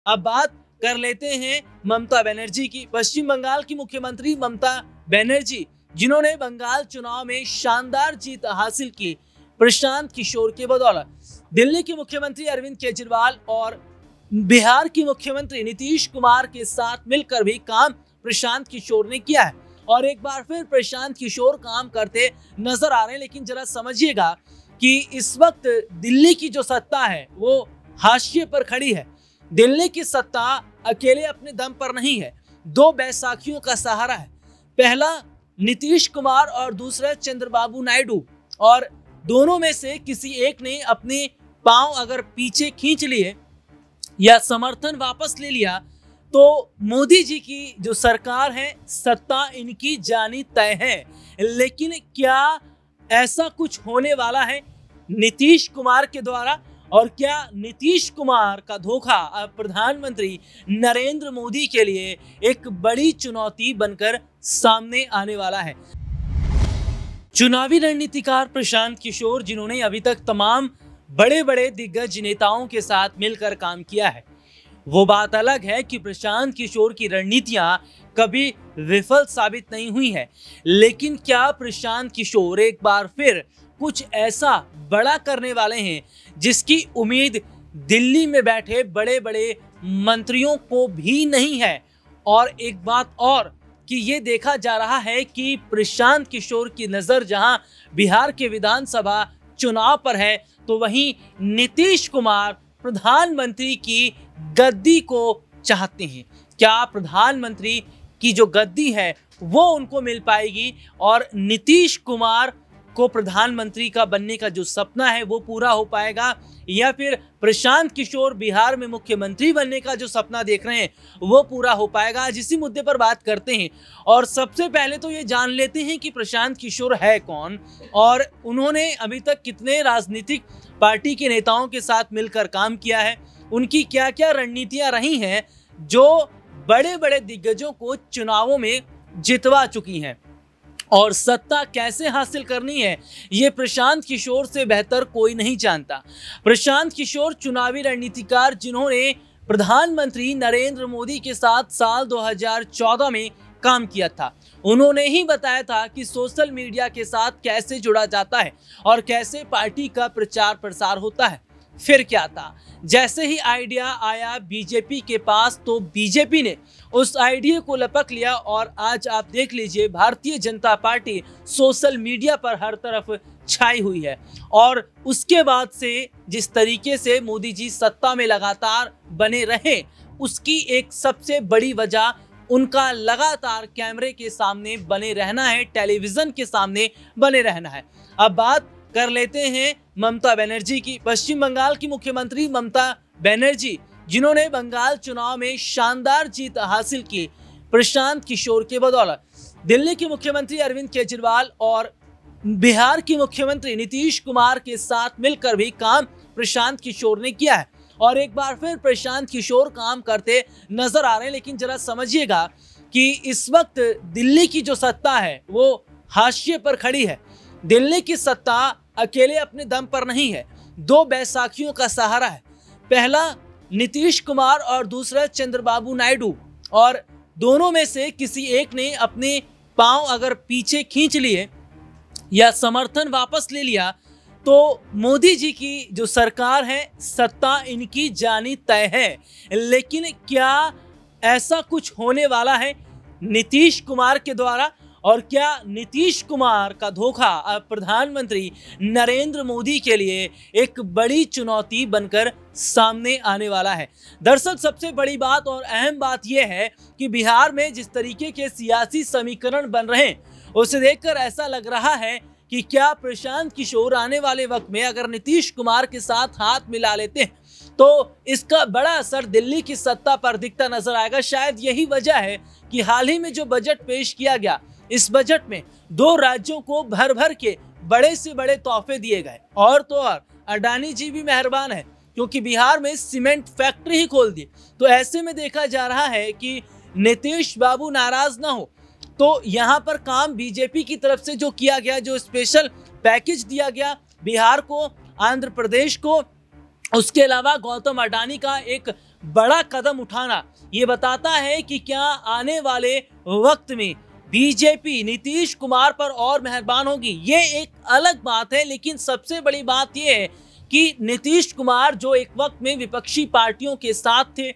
अब बात कर लेते हैं ममता बनर्जी की। पश्चिम बंगाल की मुख्यमंत्री ममता बनर्जी, जिन्होंने बंगाल चुनाव में शानदार जीत हासिल की प्रशांत किशोर के बदौलत। दिल्ली के मुख्यमंत्री अरविंद केजरीवाल और बिहार के मुख्यमंत्री नीतीश कुमार के साथ मिलकर भी काम प्रशांत किशोर ने किया है और एक बार फिर प्रशांत किशोर काम करते नजर आ रहे हैं। लेकिन जरा समझिएगा कि इस वक्त दिल्ली की जो सत्ता है वो हाशिए पर खड़ी है। दिल्ली की सत्ता अकेले अपने दम पर नहीं है, दो बैसाखियों का सहारा है। पहला नीतीश कुमार और दूसरा चंद्रबाबू नायडू, और दोनों में से किसी एक ने अपने पांव अगर पीछे खींच लिए या समर्थन वापस ले लिया तो मोदी जी की जो सरकार है, सत्ता इनकी जानी तय है। लेकिन क्या ऐसा कुछ होने वाला है नीतीश कुमार के द्वारा, और क्या नीतीश कुमार का धोखा अब प्रधानमंत्री नरेंद्र मोदी के लिए एक बड़ी चुनौती बनकर सामने आने वाला है? चुनावी रणनीतिकार प्रशांत किशोर, जिन्होंने अभी तक तमाम बड़े बड़े दिग्गज नेताओं के साथ मिलकर काम किया है, वो बात अलग है कि प्रशांत किशोर की रणनीतियां कभी विफल साबित नहीं हुई है। लेकिन क्या प्रशांत किशोर एक बार फिर कुछ ऐसा बड़ा करने वाले हैं जिसकी उम्मीद दिल्ली में बैठे बड़े बड़े मंत्रियों को भी नहीं है? और एक बात और कि ये देखा जा रहा है कि प्रशांत किशोर की नजर जहां बिहार के विधानसभा चुनाव पर है, तो वहीं नीतीश कुमार प्रधानमंत्री की गद्दी को चाहते हैं। क्या प्रधानमंत्री की जो गद्दी है वो उनको मिल पाएगी और नीतीश कुमार को प्रधानमंत्री का बनने का जो सपना है वो पूरा हो पाएगा, या फिर प्रशांत किशोर बिहार में मुख्यमंत्री बनने का जो सपना देख रहे हैं वो पूरा हो पाएगा? आज इसी मुद्दे पर बात करते हैं। और सबसे पहले तो ये जान लेते हैं कि प्रशांत किशोर है कौन और उन्होंने अभी तक कितने राजनीतिक पार्टी के नेताओं के साथ मिलकर काम किया है, उनकी क्या क्या रणनीतियां रही हैं जो बड़े बड़े दिग्गजों को चुनावों में जितवा चुकी हैं, और सत्ता कैसे हासिल करनी है ये प्रशांत किशोर से बेहतर कोई नहीं जानता। प्रशांत किशोर चुनावी रणनीतिकार, जिन्होंने प्रधानमंत्री नरेंद्र मोदी के साथ साल 2014 में काम किया था। उन्होंने ही बताया था कि सोशल मीडिया के साथ कैसे जुड़ा जाता है और कैसे पार्टी का प्रचार प्रसार होता है। फिर क्या था, जैसे ही आइडिया आया बीजेपी के पास तो बीजेपी ने उस आइडिया को लपक लिया और आज आप देख लीजिए Bharatiya Janata party social media पर हर तरफ छाई हुई है। और उसके बाद से जिस तरीके से मोदी जी सत्ता में लगातार बने रहे, उसकी एक सबसे बड़ी वजह उनका लगातार कैमरे के सामने बने रहना है, टेलीविजन के सामने बने रहना है। अब बात कर लेते हैं ममता बनर्जी की। पश्चिम बंगाल की मुख्यमंत्री ममता बनर्जी, जिन्होंने बंगाल चुनाव में शानदार जीत हासिल की प्रशांत किशोर के बदौलत। दिल्ली के मुख्यमंत्री अरविंद केजरीवाल और बिहार के मुख्यमंत्री नीतीश कुमार के साथ मिलकर भी काम प्रशांत किशोर ने किया है और एक बार फिर प्रशांत किशोर काम करते नजर आ रहे हैं। लेकिन जरा समझिएगा कि इस वक्त दिल्ली की जो सत्ता है वो हाशिए पर खड़ी है। दिल्ली की सत्ता अकेले अपने दम पर नहीं है, दो बैसाखियों का सहारा है। पहला नीतीश कुमार और दूसरा चंद्रबाबू नायडू, और दोनों में से किसी एक ने अपने पांव अगर पीछे खींच लिए या समर्थन वापस ले लिया तो मोदी जी की जो सरकार है, सत्ता इनकी जानी तय है। लेकिन क्या ऐसा कुछ होने वाला है नीतीश कुमार के द्वारा, और क्या नीतीश कुमार का धोखा अब प्रधानमंत्री नरेंद्र मोदी के लिए एक बड़ी चुनौती बनकर सामने आने वाला है? दरअसल सबसे बड़ी बात और अहम बात यह है कि बिहार में जिस तरीके के सियासी समीकरण बन रहे हैं उसे देखकर ऐसा लग रहा है कि क्या प्रशांत किशोर आने वाले वक्त में अगर नीतीश कुमार के साथ हाथ मिला लेते हैं तो इसका बड़ा असर दिल्ली की सत्ता पर दिखता नजर आएगा। शायद यही वजह है कि हाल ही में जो बजट पेश किया गया, इस बजट में दो राज्यों को भर भर के बड़े से बड़े तोहफे दिए गए। और तो और अडानी जी भी मेहरबान है क्योंकि बिहार में सीमेंट फैक्ट्री ही खोल दी। तो ऐसे में देखा जा रहा है कि नीतीश बाबू नाराज ना हो, तो यहाँ पर काम बीजेपी की तरफ से जो किया गया, जो स्पेशल पैकेज दिया गया बिहार को, आंध्र प्रदेश को, उसके अलावा गौतम अडानी का एक बड़ा कदम उठाना ये बताता है कि क्या आने वाले वक्त में बीजेपी नीतीश कुमार पर और मेहरबान होगी। ये एक अलग बात है, लेकिन सबसे बड़ी बात यह है कि नीतीश कुमार जो एक वक्त में विपक्षी पार्टियों के साथ थे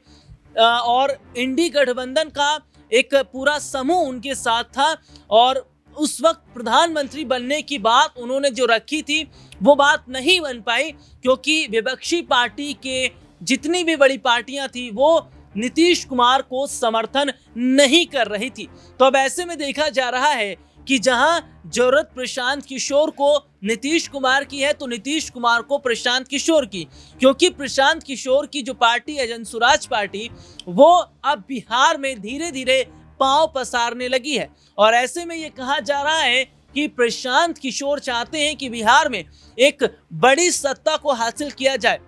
और इंडी गठबंधन का एक पूरा समूह उनके साथ था, और उस वक्त प्रधानमंत्री बनने की बात उन्होंने जो रखी थी वो बात नहीं बन पाई, क्योंकि विपक्षी पार्टी के जितनी भी बड़ी पार्टियां थी वो नीतीश कुमार को समर्थन नहीं कर रही थी। तो अब ऐसे में देखा जा रहा है कि जहां जरूरत प्रशांत किशोर को नीतीश कुमार की है तो नीतीश कुमार को प्रशांत किशोर की, क्योंकि प्रशांत किशोर की जो पार्टी है जनसुराज पार्टी, वो अब बिहार में धीरे धीरे पांव पसारने लगी है। और ऐसे में ये कहा जा रहा है कि प्रशांत किशोर चाहते हैं कि बिहार में एक बड़ी सत्ता को हासिल किया जाए।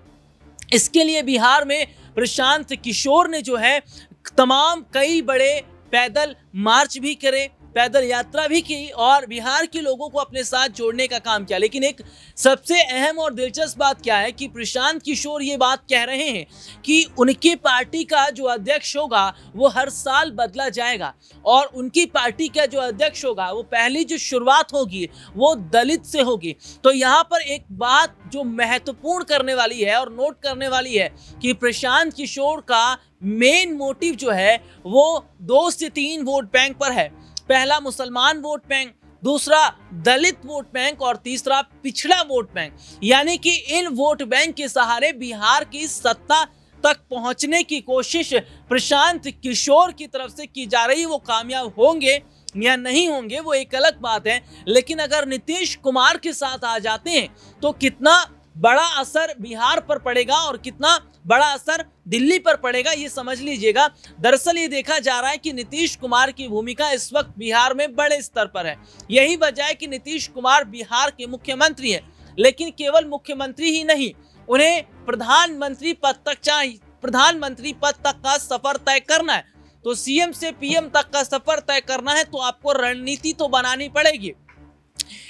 इसके लिए बिहार में प्रशांत किशोर ने जो है तमाम कई बड़े पैदल मार्च भी करे, पैदल यात्रा भी की और बिहार के लोगों को अपने साथ जोड़ने का काम किया। लेकिन एक सबसे अहम और दिलचस्प बात क्या है कि प्रशांत किशोर ये बात कह रहे हैं कि उनकी पार्टी का जो अध्यक्ष होगा वो हर साल बदला जाएगा, और उनकी पार्टी का जो अध्यक्ष होगा वो पहली जो शुरुआत होगी वो दलित से होगी। तो यहाँ पर एक बात जो महत्वपूर्ण करने वाली है और नोट करने वाली है कि प्रशांत किशोर का मेन मोटिव जो है वो 2 से 3 वोट बैंक पर है। पहला मुसलमान वोट बैंक, दूसरा दलित वोट बैंक और तीसरा पिछड़ा वोट बैंक। यानी कि इन वोट बैंक के सहारे बिहार की सत्ता तक पहुंचने की कोशिश प्रशांत किशोर की तरफ से की जा रही है। वो कामयाब होंगे या नहीं होंगे वो एक अलग बात है, लेकिन अगर नीतीश कुमार के साथ आ जाते हैं तो कितना बड़ा असर बिहार पर पड़ेगा और कितना बड़ा असर दिल्ली पर पड़ेगा ये समझ लीजिएगा। दरअसल ये देखा जा रहा है कि नीतीश कुमार की भूमिका इस वक्त बिहार में बड़े स्तर पर है। यही वजह है कि नीतीश कुमार बिहार के मुख्यमंत्री हैं, लेकिन केवल मुख्यमंत्री ही नहीं, उन्हें प्रधानमंत्री पद तक का सफर तय करना है। तो सीएम से पीएम तक का सफर तय करना है तो आपको रणनीति तो बनानी पड़ेगी।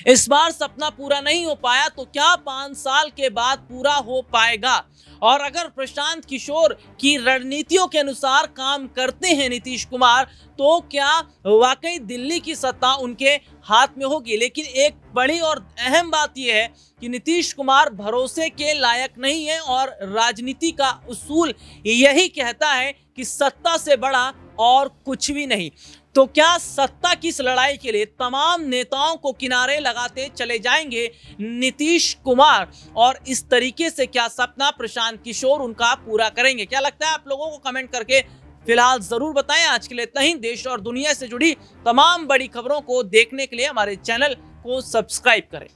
इस बार सपना पूरा नहीं हो पाया तो क्या 5 साल के बाद पूरा हो पाएगा? और अगर प्रशांत किशोर की रणनीतियों के अनुसार काम करते हैं नीतीश कुमार, तो क्या वाकई दिल्ली की सत्ता उनके हाथ में होगी? लेकिन एक बड़ी और अहम बात यह है कि नीतीश कुमार भरोसे के लायक नहीं है और राजनीति का उसूल यही कहता है कि सत्ता से बड़ा और कुछ भी नहीं। तो क्या सत्ता की इस लड़ाई के लिए तमाम नेताओं को किनारे लगाते चले जाएंगे नीतीश कुमार, और इस तरीके से क्या सपना प्रशांत किशोर उनका पूरा करेंगे? क्या लगता है आप लोगों को कमेंट करके फिलहाल जरूर बताएं। आज के लिए इतना ही। देश और दुनिया से जुड़ी तमाम बड़ी खबरों को देखने के लिए हमारे चैनल को सब्सक्राइब करें।